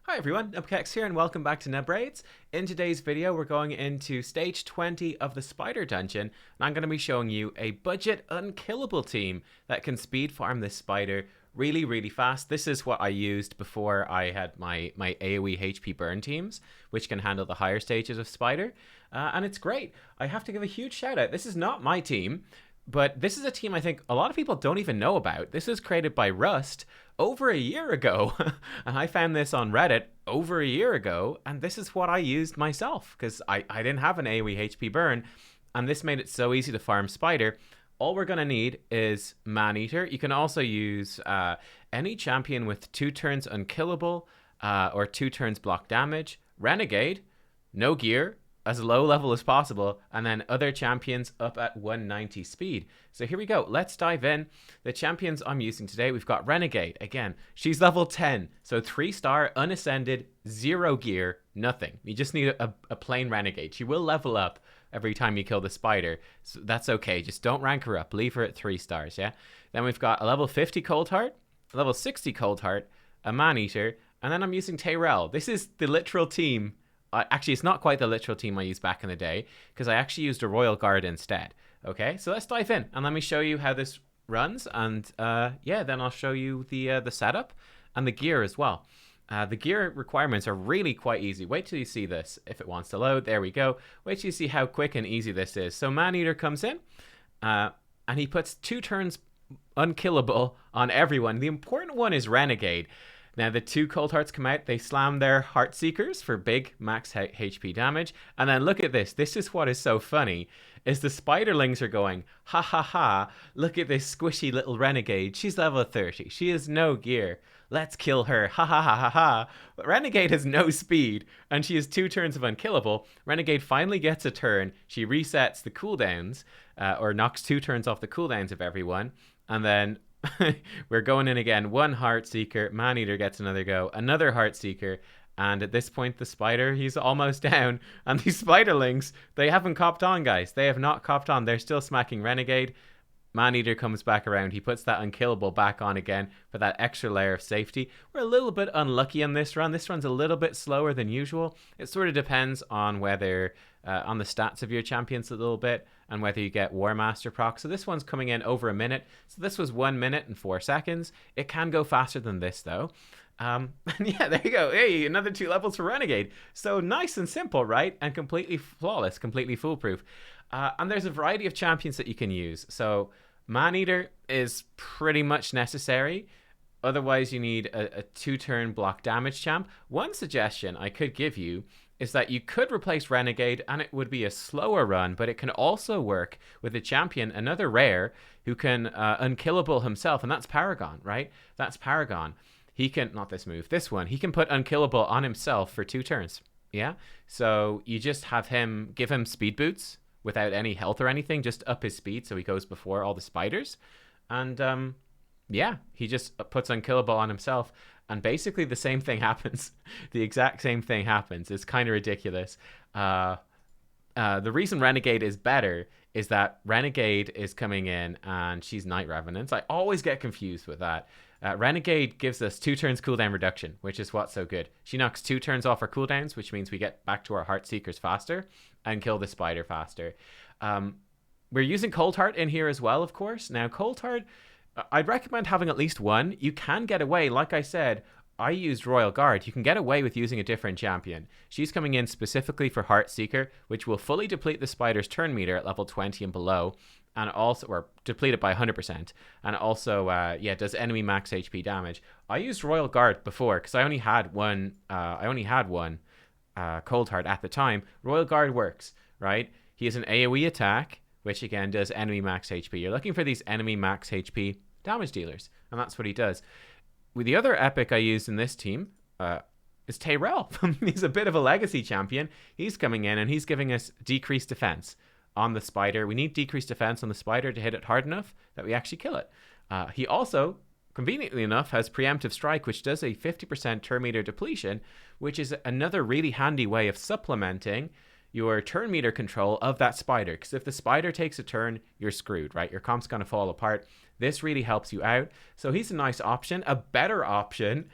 Hi everyone, nubkeks here and welcome back to Nubraids. In today's video we're going into stage 20 of the spider dungeon and I'm going to be showing you a budget unkillable team that can speed farm this spider really fast. This is what I used before I had my AoE HP burn teams, which can handle the higher stages of spider, and it's great. I have to give a huge shout out. This is not my team, but this is a team I think a lot of people don't even know about. This was created by Rust over a year ago. And I found this on Reddit over a year ago, and this is what I used myself because I didn't have an AoE HP burn, and this made it so easy to farm spider. All we're going to need is Maneater. You can also use any champion with 2 turns unkillable or 2 turns block damage, Renegade, no gear, as low level as possible, and then other champions up at 190 speed. So here we go. Let's dive in. The champions I'm using today, we've got Renegade. Again, she's level 10, so 3-star, unascended, 0 gear, nothing. You just need a plain Renegade. She will level up every time you kill the spider, so that's okay. Just don't rank her up. Leave her at 3 stars, yeah? Then we've got a level 50 Cold Heart, a level 60 Cold Heart, a Maneater, and then I'm using Tyrell. This is the literal team. Actually, it's not quite the literal team I used back in the day, because I actually used a Royal Guard instead. Okay, so let's dive in, and let me show you how this runs, and yeah, then I'll show you the setup and the gear as well. The gear requirements are really quite easy. Wait till you see this, if it wants to load. There we go. Wait till you see how quick and easy this is. So Maneater comes in, and he puts 2 turns unkillable on everyone. The important one is Renegade. Now, the 2 Cold Hearts come out, they slam their Heart Seekers for big max HP damage. And then look at this. This is what is so funny, is the Spiderlings are going, ha ha ha, look at this squishy little Renegade. She's level 30. She has no gear. Let's kill her. Ha ha ha ha ha. But Renegade has no speed, and she has 2 turns of unkillable. Renegade finally gets a turn. She resets the cooldowns, or knocks 2 turns off the cooldowns of everyone. And then we're going in again. 1 Heart Seeker. Maneater gets another go. Another Heart Seeker. And at this point, the spider, he's almost down. And these spiderlings, they haven't copped on, guys. They have not copped on. They're still smacking Renegade. Maneater comes back around. He puts that unkillable back on again for that extra layer of safety. We're a little bit unlucky on this run. This run's a little bit slower than usual. It sort of depends on whether, on the stats of your champions a little bit, and whether you get War Master proc. So this one's coming in over a minute. So this was 1 minute and 4 seconds. It can go faster than this though. And yeah, there you go. Hey, another 2 levels for Renegade. So nice and simple, right? And completely flawless, completely foolproof. And there's a variety of champions that you can use. So Maneater is pretty much necessary. Otherwise, you need a 2-turn block damage champ. One suggestion I could give you is that you could replace Renegade, and it would be a slower run, but it can also work with a champion, another rare, who can unkillable himself, and that's Paragon, right? That's Paragon. He can, not this move, this one, he can put unkillable on himself for 2 turns. Yeah? So you just have him, give him speed boots without any health or anything, just up his speed so he goes before all the spiders. And yeah, he just puts unkillable on himself, and basically the same thing happens. The exact same thing happens. It's kind of ridiculous. The reason Renegade is better is that Renegade is coming in and she's Night Revenant. I always get confused with that. Renegade gives us 2 turns cooldown reduction, which is what's so good. She knocks 2 turns off our cooldowns, which means we get back to our Heart Seekers faster and kill the spider faster. We're using Cold Heart in here as well, of course. Now, Cold Heart, I'd recommend having at least 1. You can get away, like I said, I used Royal Guard. You can get away with using a different champion. She's coming in specifically for Heart Seeker, which will fully deplete the spider's turn meter at level 20 and below, and also, or deplete it by 100%, and also, yeah, does enemy max HP damage. I used Royal Guard before because I only had one. Cold Heart at the time. Royal Guard works, right? He has an AoE attack, which again does enemy max HP. You're looking for these enemy max HP damage dealers, and that's what he does. With the other epic I used in this team is Tyrell. He's a bit of a legacy champion. He's coming in and he's giving us decreased defense on the spider. We need decreased defense on the spider to hit it hard enough that we actually kill it. He also, conveniently enough, has preemptive strike, which does a 50% turn meter depletion, which is another really handy way of supplementing your turn meter control of that spider. Because if the spider takes a turn, you're screwed, right? Your comp's going to fall apart. This really helps you out. So he's a nice option. A better option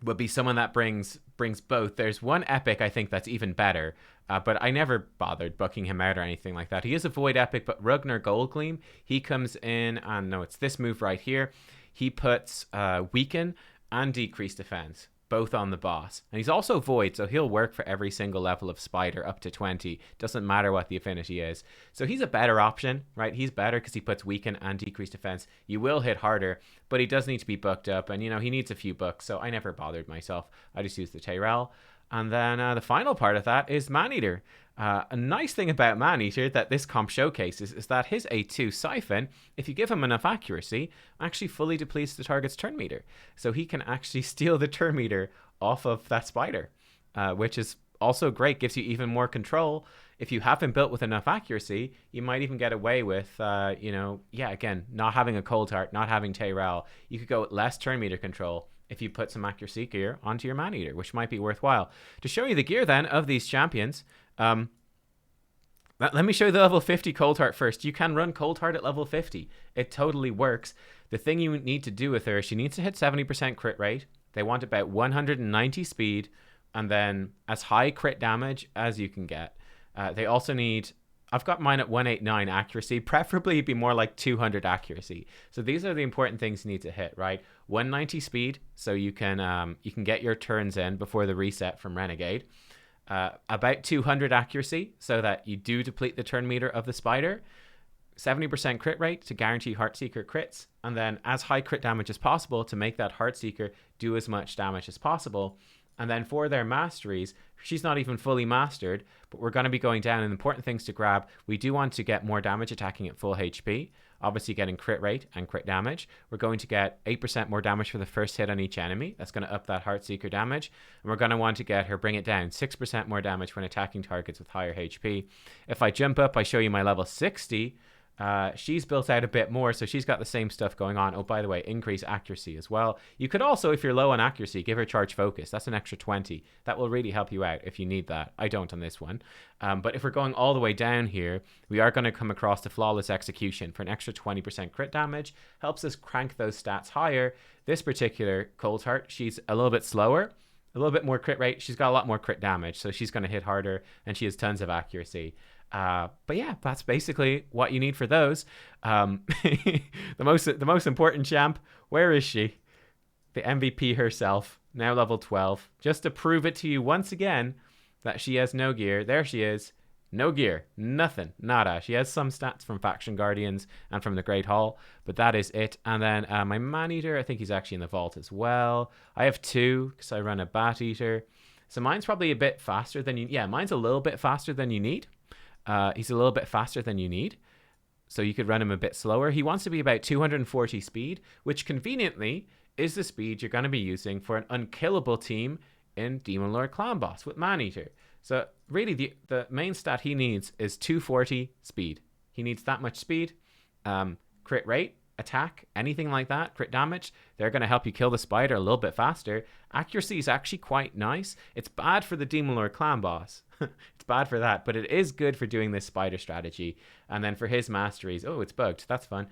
would be someone that brings both. There's one epic I think that's even better, but I never bothered booking him out or anything like that. He is a void epic, but Ragnar Goldgleam, he comes in, and no, it's this move right here. He puts weaken and decrease defense both on the boss, and he's also void, so he'll work for every single level of spider up to 20. Doesn't matter what the affinity is, so he's a better option, right? He's better because he puts weaken and decrease defense. You will hit harder, but he does need to be booked up, and he needs a few books, so I never bothered myself. I just used the Tyrell. And then the final part of that is Maneater. A nice thing about Maneater that this comp showcases is that his A2 Siphon, if you give him enough accuracy, actually fully depletes the target's turn meter. So he can actually steal the turn meter off of that spider, which is also great, gives you even more control. If you have him built with enough accuracy, you might even get away with, again, not having a Cold Heart, not having Tyrell. You could go with less turn meter control if you put some accuracy gear onto your Maneater, which might be worthwhile. To show you the gear then of these champions, let me show you the level 50 Cold Heart first. You can run Cold Heart at level 50. It totally works. The thing you need to do with her is she needs to hit 70% crit rate. They want about 190 speed, and then as high crit damage as you can get. They also need... I've got mine at 189 accuracy. Preferably it'd be more like 200 accuracy. So these are the important things you need to hit, right? 190 speed, so you can get your turns in before the reset from Renegade. About 200 accuracy, so that you do deplete the turn meter of the spider. 70% crit rate to guarantee Heartseeker crits, and then as high crit damage as possible to make that Heartseeker do as much damage as possible. And then for their masteries, she's not even fully mastered, but we're going to be going down. And important things to grab, we do want to get more damage attacking at full HP, obviously getting crit rate and crit damage. We're going to get 8% more damage for the first hit on each enemy. That's going to up that Heartseeker damage. And we're going to want to get her, bring it down, 6% more damage when attacking targets with higher HP. If I jump up, I show you my level 60. She's built out a bit more, so she's got the same stuff going on. Oh, by the way, increase accuracy as well. You could also, if you're low on accuracy, give her charge focus. That's an extra 20. That will really help you out if you need that. I don't on this one. But if we're going all the way down here, we are going to come across the flawless execution for an extra 20% crit damage. Helps us crank those stats higher. This particular Cold Heart, she's a little bit slower, a little bit more crit rate. She's got a lot more crit damage, so she's going to hit harder, and she has tons of accuracy. But yeah, that's basically what you need for those. The most important champ, where is she? The MVP herself, now level 12. Just to prove it to you once again that she has no gear. There she is. No gear. Nothing. Nada. She has some stats from Faction Guardians and from the Great Hall, but that is it. And then my Maneater, I think he's actually in the vault as well. I have 2 because I run a Bat Eater. So mine's probably a bit faster than you... Yeah, mine's a little bit faster than you need. He's a little bit faster than you need, so you could run him a bit slower. He wants to be about 240 speed, which conveniently is the speed you're going to be using for an unkillable team in Demon Lord Clan Boss with Maneater. So really the main stat he needs is 240 speed. He needs that much speed. Crit rate, attack, anything like that, crit damage, they're going to help you kill the spider a little bit faster. Accuracy is actually quite nice. It's bad for the Demon Lord Clan Boss. It's bad for that, but it is good for doing this spider strategy. And then for his masteries, oh, it's bugged. That's fun.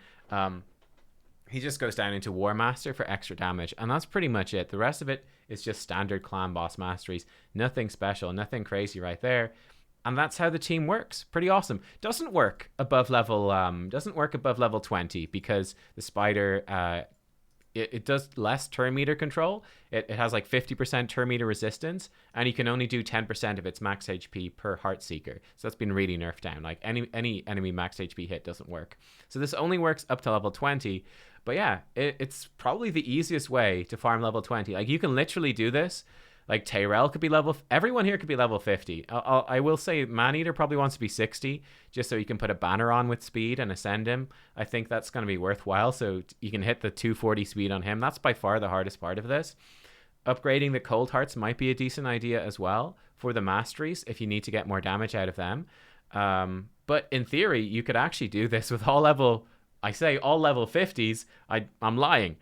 He just goes down into War Master for extra damage, and that's pretty much it. The rest of it is just standard Clan Boss masteries. Nothing special, nothing crazy right there. And that's how the team works. Pretty awesome. Doesn't work above level 20 because the spider it does less turn meter control. It has like 50% turn meter resistance, and you can only do 10% of its max HP per Heartseeker. So that's been really nerfed down. Like any enemy max HP hit doesn't work. So this only works up to level 20. But yeah, it's probably the easiest way to farm level 20. Like you can literally do this. Like Tyrell could be everyone here could be level 50. I will say Maneater probably wants to be 60 just so you can put a banner on with speed and ascend him. I think that's going to be worthwhile, so you can hit the 240 speed on him. That's by far the hardest part of this. Upgrading the Cold Hearts might be a decent idea as well for the masteries if you need to get more damage out of them. But in theory, you could actually do this with all level 50s. I'm lying.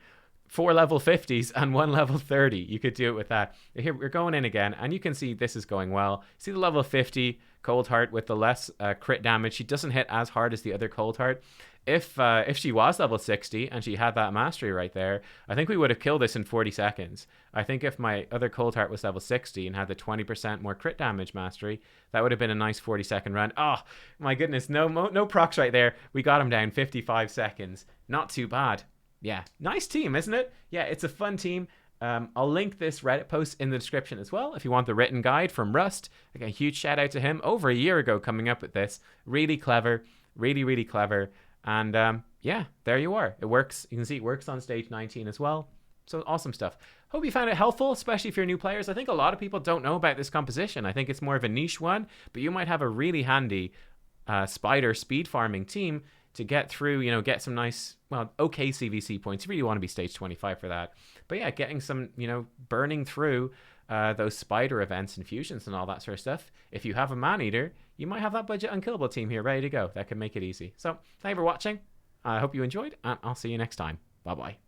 4 level 50s and 1 level 30. You could do it with that. Here we're going in again, and you can see this is going well. See the level 50 Cold Heart with the less crit damage. She doesn't hit as hard as the other Cold Heart. if she was level 60 and she had that mastery right there, I think we would have killed this in 40 seconds. I think if my other cold heart was level 60 and had the 20% more crit damage mastery, that would have been a nice 40-second run. Oh my goodness, no procs right there. We got him down 55 seconds. Not too bad. Yeah, nice team, isn't it? Yeah, it's a fun team. I'll link this Reddit post in the description as well if you want the written guide from Rust. Again, huge shout out to him. Over a year ago coming up with this. Really clever. Really, really clever. And yeah, there you are. It works. You can see it works on stage 19 as well. So awesome stuff. Hope you found it helpful, especially if you're new players. I think a lot of people don't know about this composition. I think it's more of a niche one, but you might have a really handy spider speed farming team to get through, you know, get some nice, well, okay CVC points. You really want to be stage 25 for that. But yeah, getting some, you know, burning through those spider events and fusions and all that sort of stuff. If you have a man-eater, you might have that budget unkillable team here ready to go. That can make it easy. So thank you for watching. I hope you enjoyed, and I'll see you next time. Bye-bye.